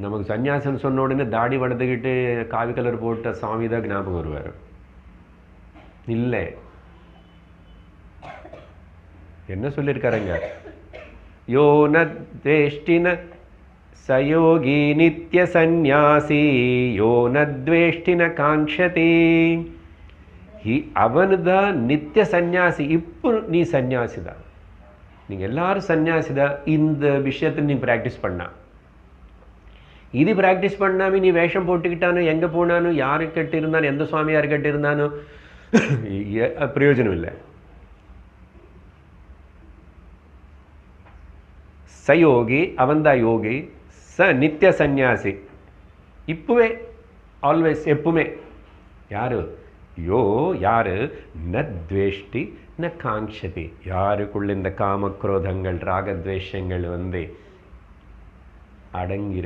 நமக்கு சன்னியாசம் சொன்ன உடனே தாடி வளர்த்துக்கிட்டு காவி கலர் போட்ட சாமி தான் ஞாபகம் வருவார். இல்லை, என்ன சொல்லியிருக்காருங்க? யோ ந துவேஷ்டின சயோகி நித்திய சந்நியாசி யோ ந துவேஷ்டின காங்க்ஷதி. அவனு தான் நித்திய சந்நியாசி. இப்போ நீ சந்நியாசி தான், நீங்கள் எல்லாரும் சந்நியாசி தான். இந்த விஷயத்தை நீ ப்ராக்டிஸ் பண்ணா, இது ப்ராக்டிஸ் பண்ணாமல் நீ வேஷம் போட்டுக்கிட்டானோ, எங்கே போனானோ, யாரு கட்டியிருந்தானோ, எந்த சுவாமியார் கட்டியிருந்தானோ பிரயோஜனம் இல்லை. சயோகி அவன்தான் யோகி, ச நித்திய சந்நியாசி. இப்போவே ஆல்வேஸ் எப்பவுமே யாரு? யோ யாரு? ந துவேஷ்டி ந காங்க்ஷதி. யாருக்குள்ள இந்த காமக்ரோதங்கள் ராகத்வேஷங்கள் அடங்கி